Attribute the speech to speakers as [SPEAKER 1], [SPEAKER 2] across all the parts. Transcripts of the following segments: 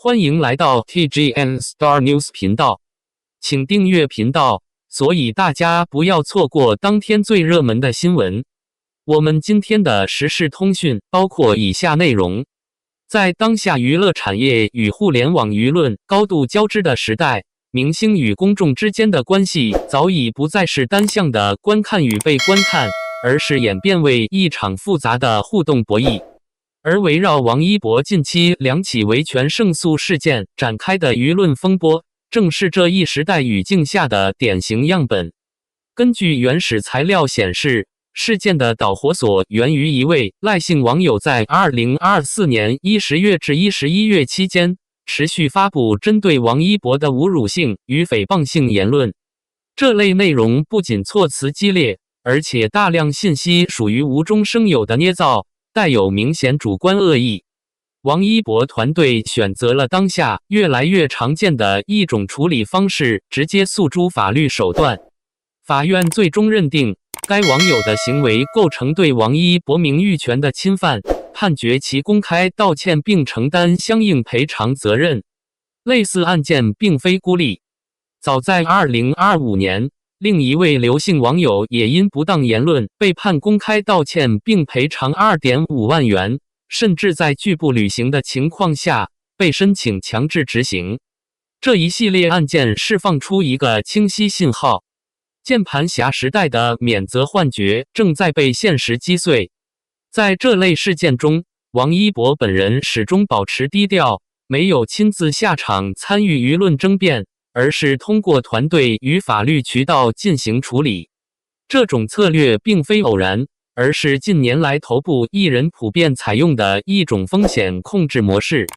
[SPEAKER 1] 欢迎来到 TGN Star News 频道，请订阅频道，所以大家不要错过当天最热门的新闻。我们今天的时事通讯包括以下内容：在当下娱乐产业与互联网舆论高度交织的时代，明星与公众之间的关系早已不再是单向的观看与被观看，而是演变为一场复杂的互动博弈。而围绕王一博近期两起维权胜诉事件展开的舆论风波，正是这一时代语境下的典型样本。根据原始材料显示，事件的导火索源于一位赖姓网友在2024年10月至11月期间，持续发布针对王一博的侮辱性与诽谤性言论。这类内容不仅措辞激烈，而且大量信息属于无中生有的捏造，带有明显主观恶意。王一博团队选择了当下越来越常见的一种处理方式，直接诉诸法律手段。法院最终认定该网友的行为构成对王一博名誉权的侵犯，判决其公开道歉并承担相应赔偿责任。类似案件并非孤立，早在2025年，另一位刘姓网友也因不当言论被判公开道歉并赔偿2.5万元，甚至在拒不履行的情况下被申请强制执行。这一系列案件释放出一个清晰信号：键盘侠时代的免责幻觉正在被现实击碎。在这类事件中，王一博本人始终保持低调，没有亲自下场参与舆论争辩，而是通过团队与法律渠道进行处理。这种策略并非偶然，而是近年来头部艺人普遍采用的一种风险控制模式。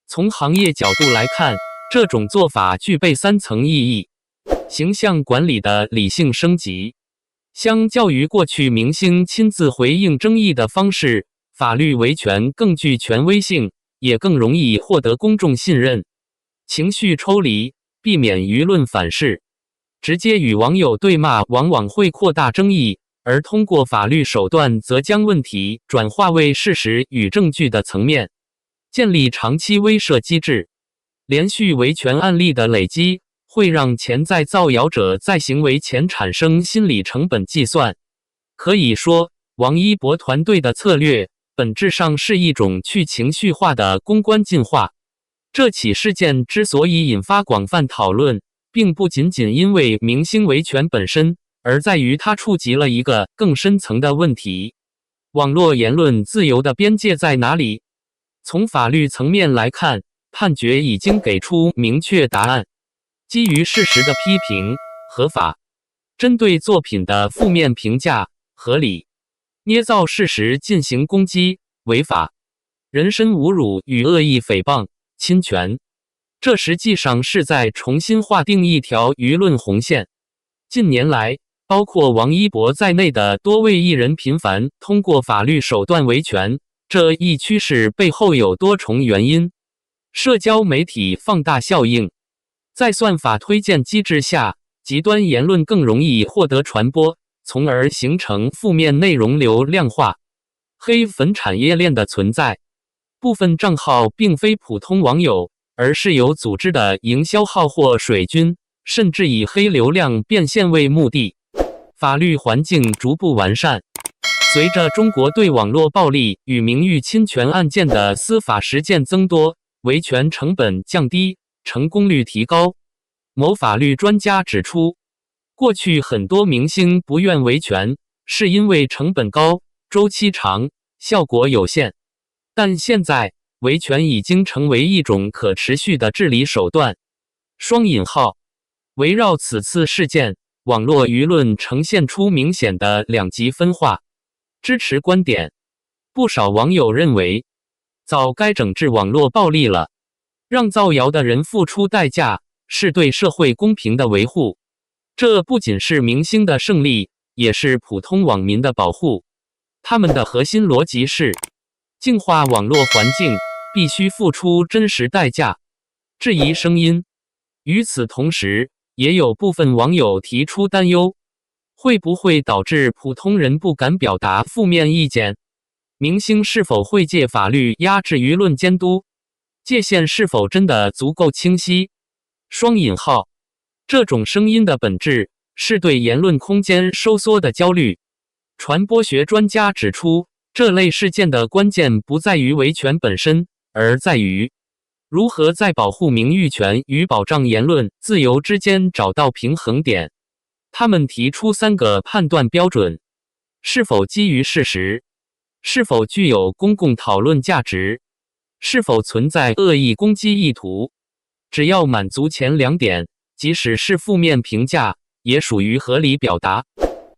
[SPEAKER 1] 从行业角度来看，这种做法具备3层意义：形象管理的理性升级。相较于过去明星亲自回应争议的方式，法律维权更具权威性，也更容易获得公众信任。情绪抽离，避免舆论反噬。直接与网友对骂往往会扩大争议，而通过法律手段则将问题转化为事实与证据的层面。建立长期威慑机制。连续维权案例的累积会让潜在造谣者在行为前产生心理成本计算。可以说，王一博团队的策略本质上是一种去情绪化的公关进化。这起事件之所以引发广泛讨论，并不仅仅因为明星维权本身，而在于它触及了一个更深层的问题：网络言论自由的边界在哪里？从法律层面来看，判决已经给出明确答案。基于事实的批评合法，针对作品的负面评价合理，捏造事实进行攻击违法，人身侮辱与恶意诽谤侵权。这实际上是在重新划定一条舆论红线。近年来，包括王一博在内的多位艺人频繁通过法律手段维权，这一趋势背后有多重原因。社交媒体放大效应。在算法推荐机制下，极端言论更容易获得传播，从而形成负面内容流量化。黑粉产业链的存在。部分账号并非普通网友，而是有组织的营销号或水军，甚至以黑流量变现为目的。法律环境逐步完善。随着中国对网络暴力与名誉侵权案件的司法实践增多，维权成本降低，成功率提高。某法律专家指出，过去很多明星不愿维权，是因为成本高、周期长、效果有限。但现在，维权已经成为一种可持续的治理手段。双引号。围绕此次事件，网络舆论呈现出明显的两极分化。支持观点。不少网友认为，早该整治网络暴力了，让造谣的人付出代价，是对社会公平的维护。这不仅是明星的胜利，也是普通网民的保护。他们的核心逻辑是，净化网络环境必须付出真实代价。质疑声音。与此同时，也有部分网友提出担忧，会不会导致普通人不敢表达负面意见？明星是否会借法律压制舆论监督？界限是否真的足够清晰？双引号，这种声音的本质是对言论空间收缩的焦虑。传播学专家指出，这类事件的关键不在于维权本身，而在于如何在保护名誉权与保障言论自由之间找到平衡点。他们提出3个判断标准：是否基于事实，是否具有公共讨论价值，是否存在恶意攻击意图。只要满足前2点，即使是负面评价，也属于合理表达。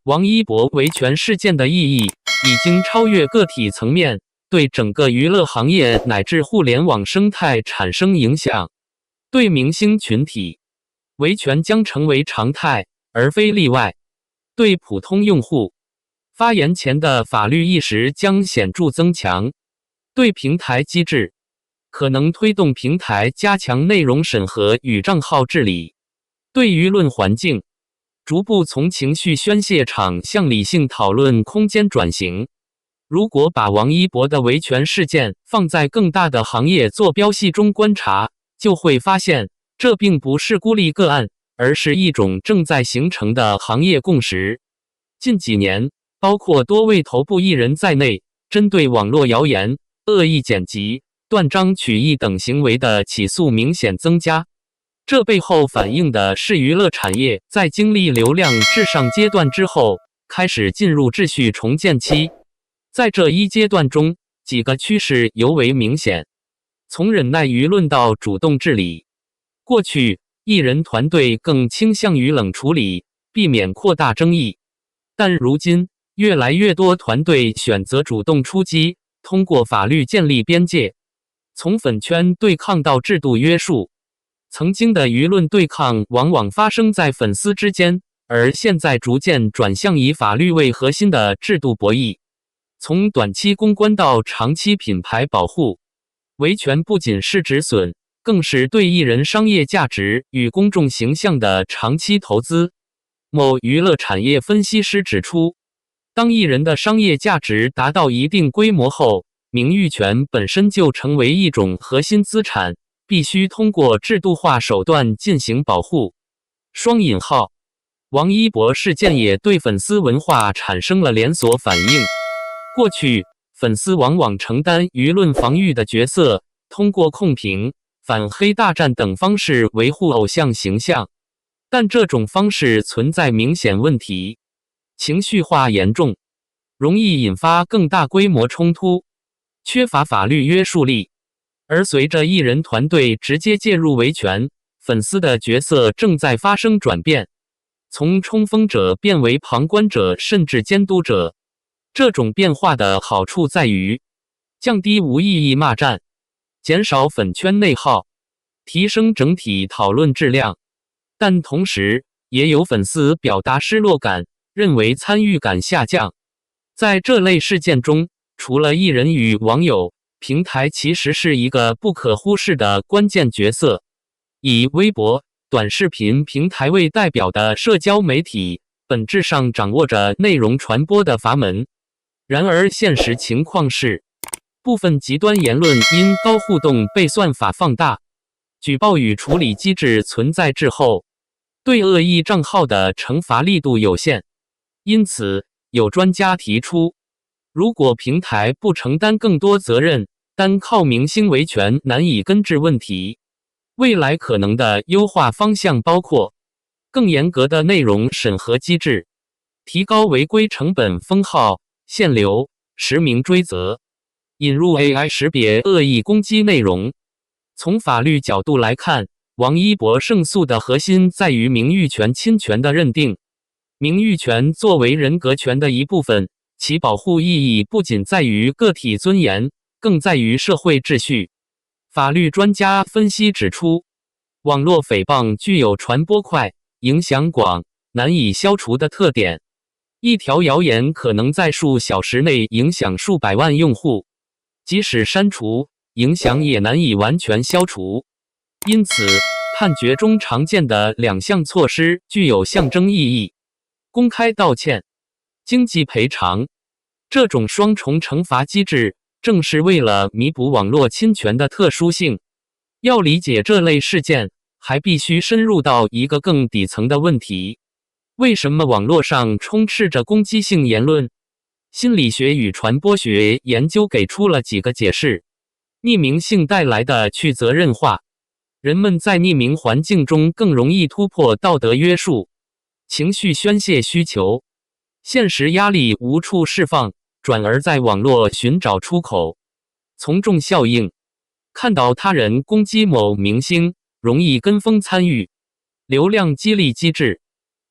[SPEAKER 1] 王一博维权事件的意义已经超越个体层面，对整个娱乐行业乃至互联网生态产生影响。对明星群体，维权将成为常态，而非例外。对普通用户，发言前的法律意识将显著增强。对平台机制，可能推动平台加强内容审核与账号治理。对舆论环境，逐步从情绪宣泄场向理性讨论空间转型。如果把王一博的维权事件放在更大的行业坐标系中观察，就会发现，这并不是孤立个案，而是一种正在形成的行业共识。近几年，包括多位头部艺人在内，针对网络谣言、恶意剪辑、断章取义等行为的起诉明显增加。这背后反映的是娱乐产业在经历流量至上阶段之后，开始进入秩序重建期。在这一阶段中，几个趋势尤为明显：从忍耐舆论到主动治理。过去，艺人团队更倾向于冷处理，避免扩大争议。但如今，越来越多团队选择主动出击，通过法律建立边界。从粉圈对抗到制度约束，曾经的舆论对抗往往发生在粉丝之间，而现在逐渐转向以法律为核心的制度博弈。从短期公关到长期品牌保护，维权不仅是止损，更是对艺人商业价值与公众形象的长期投资。某娱乐产业分析师指出，当艺人的商业价值达到一定规模后，名誉权本身就成为一种核心资产，必须通过制度化手段进行保护。双引号，王一博事件也对粉丝文化产生了连锁反应。过去，粉丝往往承担舆论防御的角色，通过控评、反黑大战等方式维护偶像形象。但这种方式存在明显问题，情绪化严重，容易引发更大规模冲突，缺乏法律约束力。而随着艺人团队直接介入维权，粉丝的角色正在发生转变，从冲锋者变为旁观者甚至监督者。这种变化的好处在于降低无意义骂战，减少粉圈内耗，提升整体讨论质量。但同时，也有粉丝表达失落感，认为参与感下降。在这类事件中，除了艺人与网友，平台其实是一个不可忽视的关键角色。以微博、短视频平台为代表的社交媒体，本质上掌握着内容传播的阀门。然而现实情况是，部分极端言论因高互动被算法放大，举报与处理机制存在滞后，对恶意账号的惩罚力度有限。因此，有专家提出，如果平台不承担更多责任，单靠明星维权难以根治问题。未来可能的优化方向包括更严格的内容审核机制，提高违规成本封号、限流、实名追责，引入 AI 识别恶意攻击内容。从法律角度来看，王一博胜诉的核心在于名誉权侵权的认定。名誉权作为人格权的一部分，其保护意义不仅在于个体尊严，更在于社会秩序。法律专家分析指出，网络诽谤具有传播快、影响广、难以消除的特点。一条谣言可能在数小时内影响数百万用户，即使删除，影响也难以完全消除。因此，判决中常见的2项措施具有象征意义：公开道歉、经济赔偿。这种双重惩罚机制正是为了弥补网络侵权的特殊性，要理解这类事件，还必须深入到一个更底层的问题：为什么网络上充斥着攻击性言论？心理学与传播学研究给出了几个解释。匿名性带来的去责任化，人们在匿名环境中更容易突破道德约束，情绪宣泄需求，现实压力无处释放，转而在网络寻找出口。从众效应，看到他人攻击某明星，容易跟风参与。流量激励机制，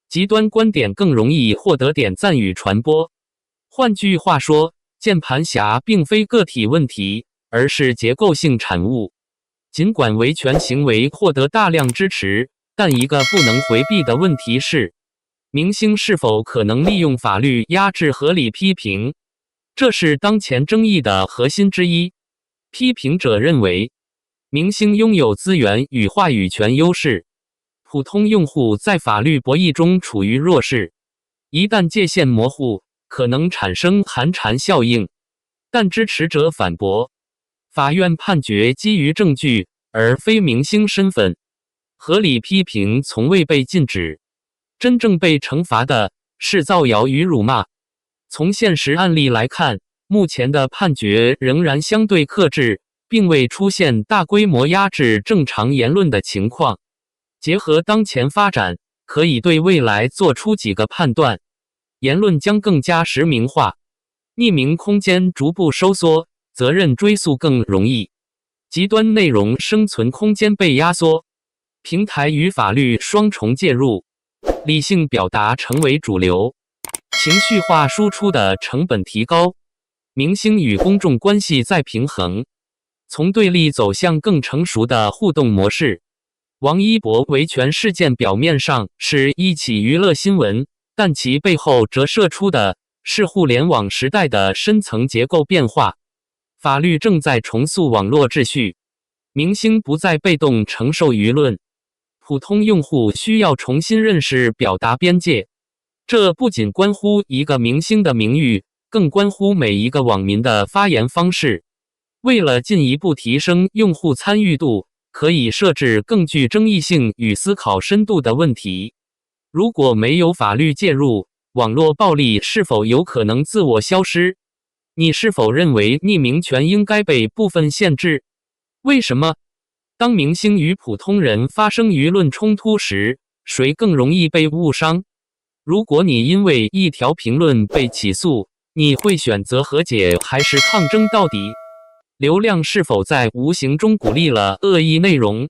[SPEAKER 1] 极端观点更容易获得点赞与传播。换句话说，键盘侠并非个体问题，而是结构性产物。尽管维权行为获得大量支持，但一个不能回避的问题是，明星是否可能利用法律压制合理批评？这是当前争议的核心之一。批评者认为，明星拥有资源与话语权优势，普通用户在法律博弈中处于弱势，一旦界限模糊，可能产生寒蝉效应。但支持者反驳，法院判决基于证据，而非明星身份。合理批评从未被禁止，真正被惩罚的是造谣与辱骂。从现实案例来看，目前的判决仍然相对克制，并未出现大规模压制正常言论的情况。结合当前发展，可以对未来做出几个判断：言论将更加实名化，匿名空间逐步收缩，责任追溯更容易，极端内容生存空间被压缩，平台与法律双重介入，理性表达成为主流，情绪化输出的成本提高，明星与公众关系在平衡，从对立走向更成熟的互动模式。王一博维权事件表面上是一起娱乐新闻，但其背后折射出的是互联网时代的深层结构变化。法律正在重塑网络秩序，明星不再被动承受舆论，普通用户需要重新认识表达边界。这不仅关乎一个明星的名誉，更关乎每一个网民的发言方式。为了进一步提升用户参与度，可以设置更具争议性与思考深度的问题。如果没有法律介入，网络暴力是否有可能自我消失？你是否认为匿名权应该被部分限制？为什么？当明星与普通人发生舆论冲突时，谁更容易被误伤？如果你因为一条评论被起诉，你会选择和解还是抗争到底？流量是否在无形中鼓励了恶意内容？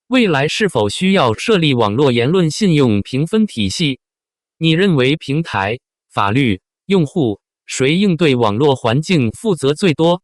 [SPEAKER 1] 未来是否需要设立网络言论信用评分体系？你认为平台、法律、用户谁应对网络环境负责最多？